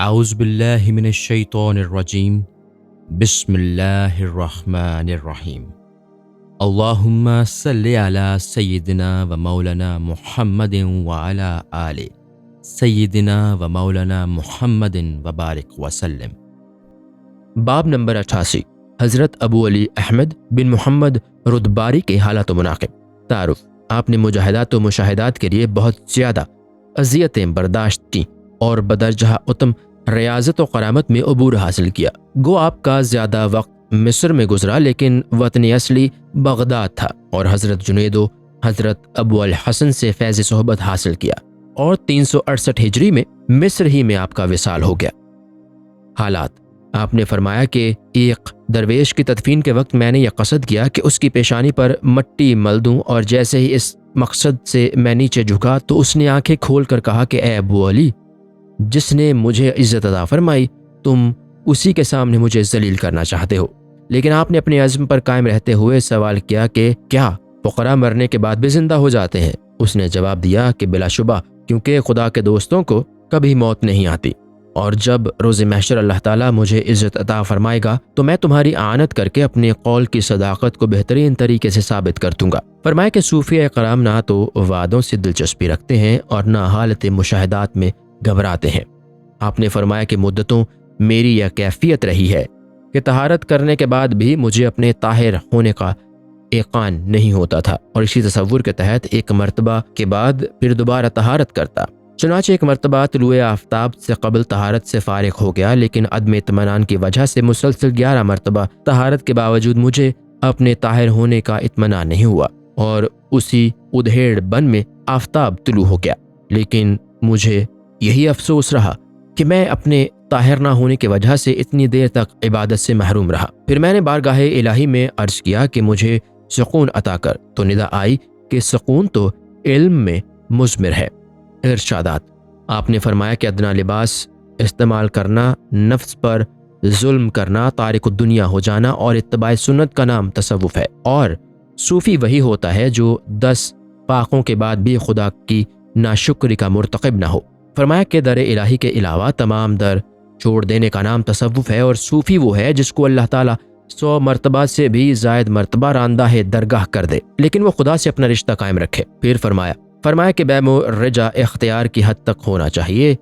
اعوذ باللہ من الشیطان الرجیم بسم اللہ الرحمن الرحیم اللہم صلی علی سیدنا و مولانا محمد وعلی آل سیدنا و مولانا محمد وبارک وسلم۔ باب نمبر 88، حضرت ابو علی احمد بن محمد ردباری کے حالات و مناقب۔ تعارف: آپ نے مجاہدات و مشاہدات کے لیے بہت زیادہ اذیتیں برداشت کیں اور بدرجہ اتم ریاضت و کرامت میں عبور حاصل کیا۔ گو آپ کا زیادہ وقت مصر میں گزرا، لیکن وطن اصلی بغداد تھا، اور حضرت جنید و حضرت ابو الحسن سے فیض صحبت حاصل کیا، اور 368 ہجری میں مصر ہی میں آپ کا وصال ہو گیا۔ حالات: آپ نے فرمایا کہ ایک درویش کی تدفین کے وقت میں نے یہ قصد کیا کہ اس کی پیشانی پر مٹی مل دوں، اور جیسے ہی اس مقصد سے میں نیچے جھکا تو اس نے آنکھیں کھول کر کہا کہ اے ابو علی، جس نے مجھے عزت عطا فرمائی، تم اسی کے سامنے مجھے ذلیل کرنا چاہتے ہو۔ لیکن آپ نے اپنے عزم پر قائم رہتے ہوئے سوال کیا کہ کیا فقراء مرنے کے بعد بھی زندہ ہو جاتے ہیں؟ اس نے جواب دیا کہ بلا شبہ، کیونکہ خدا کے دوستوں کو کبھی موت نہیں آتی، اور جب روز محشر اللہ تعالیٰ مجھے عزت عطا فرمائے گا تو میں تمہاری اعانت کر کے اپنے قول کی صداقت کو بہترین طریقے سے ثابت کر دوں گا۔ فرمایا کہ صوفیہ کرام نہ تو وعدوں سے دلچسپی رکھتے ہیں اور نہ حالت مشاہدات میں گھبراتے ہیں۔ آپ نے فرمایا کہ مدتوں میری یہ کیفیت رہی ہے کہ طہارت کرنے کے بعد بھی مجھے اپنے طاہر ہونے کا ایقان نہیں ہوتا تھا، اور اسی تصور کے تحت ایک مرتبہ کے بعد پھر دوبارہ طہارت کرتا۔ چنانچہ ایک مرتبہ طلوع آفتاب سے قبل طہارت سے فارغ ہو گیا، لیکن عدم اطمینان کی وجہ سے مسلسل 11 مرتبہ طہارت کے باوجود مجھے اپنے طاہر ہونے کا اطمینان نہیں ہوا، اور اسی ادھیڑ بن میں آفتاب طلوع ہو گیا۔ لیکن مجھے یہی افسوس رہا کہ میں اپنے طاہر نہ ہونے کی وجہ سے اتنی دیر تک عبادت سے محروم رہا۔ پھر میں نے بارگاہ الہی میں عرض کیا کہ مجھے سکون عطا کر، تو ندا آئی کہ سکون تو علم میں مضمر ہے۔ ارشادات: آپ نے فرمایا کہ ادنا لباس استعمال کرنا، نفس پر ظلم کرنا، تارک الدنیا ہو جانا اور اتباع سنت کا نام تصوف ہے، اور صوفی وہی ہوتا ہے جو 10 پاکوں کے بعد بھی خدا کی ناشکری کا مرتکب نہ ہو۔ فرمایا کہ در الہی کے علاوہ تمام در چھوڑ دینے کا نام تصوف ہے، اور صوفی وہ ہے جس کو اللہ تعالیٰ 100 مرتبہ سے بھی زائد مرتبہ راندہ درگاہ کر دے، لیکن وہ خدا سے اپنا رشتہ قائم رکھے۔ پھر فرمایا کہ بیم و رجا اختیار کی حد تک ہونا چاہیے،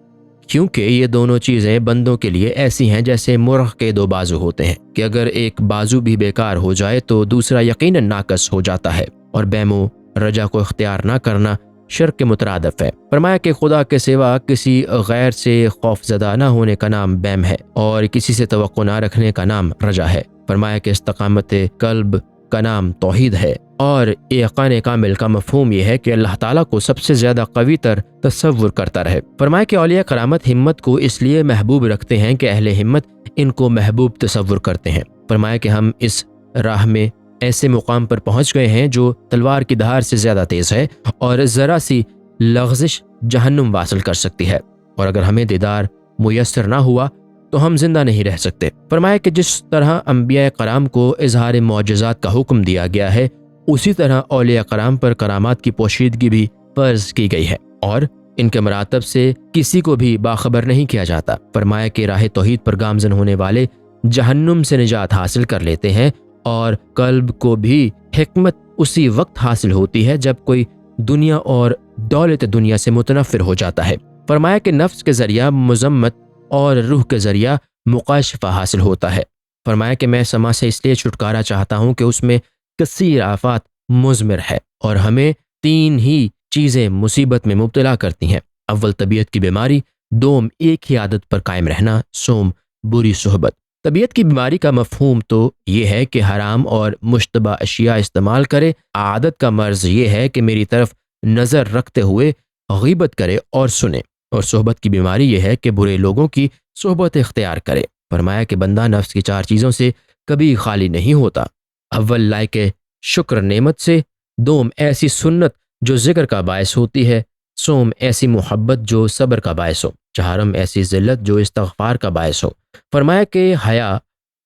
کیونکہ یہ دونوں چیزیں بندوں کے لیے ایسی ہیں جیسے مرغ کے 2 بازو ہوتے ہیں کہ اگر ایک بازو بھی بیکار ہو جائے تو دوسرا یقیناً ناقص ہو جاتا ہے، اور بیم و رجا کو اختیار نہ کرنا شرک کے مترادف ہے۔ فرمایا کہ خدا کے سوا کسی غیر سے خوف زدہ نہ ہونے کا نام بیم ہے، اور کسی سے توقع نہ رکھنے کا نام رجا ہے۔ فرمایا کہ استقامت قلب کا نام توحید ہے، اور ایقان کامل کا مفہوم یہ ہے کہ اللہ تعالیٰ کو سب سے زیادہ قوی تر تصور کرتا رہے۔ فرمایا کہ اولیاء کرامت ہمت کو اس لیے محبوب رکھتے ہیں کہ اہل ہمت ان کو محبوب تصور کرتے ہیں۔ فرمایا کہ ہم اس راہ میں ایسے مقام پر پہنچ گئے ہیں جو تلوار کی دھار سے زیادہ تیز ہے، اور ذرا سی لغزش جہنم واصل کر سکتی ہے، اور اگر ہمیں دیدار میسر نہ ہوا تو ہم زندہ نہیں رہ سکتے۔ فرمایا کہ جس طرح انبیاء کرام کو اظہار معجزات کا حکم دیا گیا ہے، اسی طرح اولیاء کرام پر کرامات کی پوشیدگی بھی فرض کی گئی ہے، اور ان کے مراتب سے کسی کو بھی باخبر نہیں کیا جاتا۔ فرمایا کہ راہ توحید پر گامزن ہونے والے جہنم سے نجات حاصل کر لیتے ہیں، اور قلب کو بھی حکمت اسی وقت حاصل ہوتی ہے جب کوئی دنیا اور دولت دنیا سے متنفر ہو جاتا ہے۔ فرمایا کہ نفس کے ذریعہ مذمت اور روح کے ذریعہ مقاشفہ حاصل ہوتا ہے۔ فرمایا کہ میں سما سے اس لیے چھٹکارا چاہتا ہوں کہ اس میں کثیر آفات مضمر ہے، اور ہمیں 3 ہی چیزیں مصیبت میں مبتلا کرتی ہیں: اول طبیعت کی بیماری، دوم ایک ہی عادت پر قائم رہنا، سوم بری صحبت۔ طبیعت کی بیماری کا مفہوم تو یہ ہے کہ حرام اور مشتبہ اشیاء استعمال کرے۔ عادت کا مرض یہ ہے کہ میری طرف نظر رکھتے ہوئے غیبت کرے اور سنے، اور صحبت کی بیماری یہ ہے کہ برے لوگوں کی صحبت اختیار کرے۔ فرمایا کہ بندہ نفس کی 4 چیزوں سے کبھی خالی نہیں ہوتا: اول لائق شکر نعمت سے، دوم ایسی سنت جو ذکر کا باعث ہوتی ہے، سوم ایسی محبت جو صبر کا باعث ہو، چہارم ایسی ذلت جو استغفار کا باعث ہو۔ فرمایا کہ حیا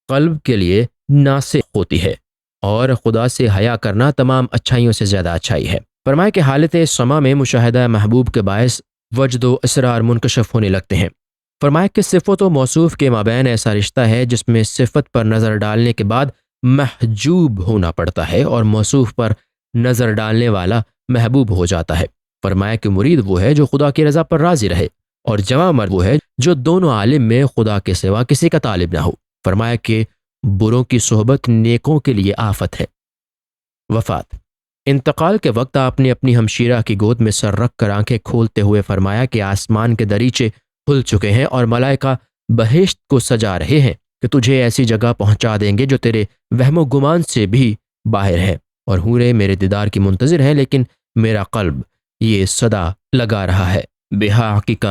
قلب کے لیے ناسخ ہوتی ہے، اور خدا سے حیا کرنا تمام اچھائیوں سے زیادہ اچھائی ہے۔ فرمایا کہ حالت سما میں مشاہدہ محبوب کے باعث وجد و اسرار منکشف ہونے لگتے ہیں، فرمایا کہ صفت و موصوف کے مابین ایسا رشتہ ہے جس میں صفت پر نظر ڈالنے کے بعد محجوب ہونا پڑتا ہے اور موصوف پر نظر ڈالنے والا محبوب ہو جاتا ہے۔ فرمایا کہ مرید وہ ہے جو خدا کی رضا پر راضی رہے، اور جواں مرد وہ ہے جو دونوں عالم میں خدا کے سوا کسی کا طالب نہ ہو۔ فرمایا کہ بروں کی صحبت نیکوں کے لیے آفت ہے۔ وفات۔ انتقال کے وقت آپ نے اپنی ہمشیرہ کی گود میں سر رکھ کر آنکھیں کھولتے ہوئے فرمایا کہ آسمان کے دریچے کھل چکے ہیں اور ملائکہ بہشت کو سجا رہے ہیں کہ تجھے ایسی جگہ پہنچا دیں گے جو تیرے وہم و گمان سے بھی باہر ہے، اور حوریں میرے دیدار کی منتظر ہیں، لیکن میرا قلب یہ صدا لگا رہا ہے، بِحَقِّکَ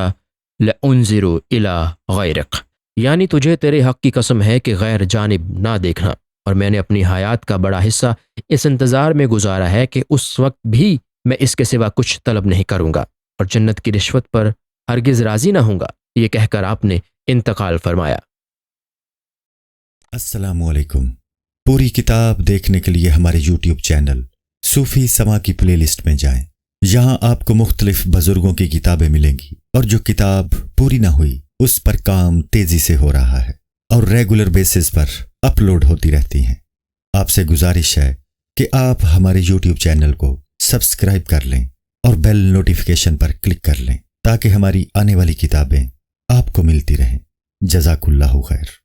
لَأُنذِرُ إِلَىٰ غَيْرِكَ، یعنی تجھے تیرے حق کی قسم ہے کہ غیر جانب نہ دیکھنا۔ اور میں نے اپنی حیات کا بڑا حصہ اس انتظار میں گزارا ہے کہ اس وقت بھی میں اس کے سوا کچھ طلب نہیں کروں گا، اور جنت کی رشوت پر ہرگز راضی نہ ہوں گا۔ یہ کہہ کر آپ نے انتقال فرمایا۔ السلام علیکم۔ پوری کتاب دیکھنے کے لیے ہمارے یوٹیوب چینل صوفی سما کی پلے لسٹ میں جائیں۔ یہاں آپ کو مختلف بزرگوں کی کتابیں ملیں گی، اور جو کتاب پوری نہ ہوئی اس پر کام تیزی سے ہو رہا ہے اور ریگولر بیسس پر اپلوڈ ہوتی رہتی ہیں۔ آپ سے گزارش ہے کہ آپ ہمارے یوٹیوب چینل کو سبسکرائب کر لیں اور بیل نوٹیفیکیشن پر کلک کر لیں تاکہ ہماری آنے والی کتابیں آپ کو ملتی رہیں۔ جزاک اللہ خیر۔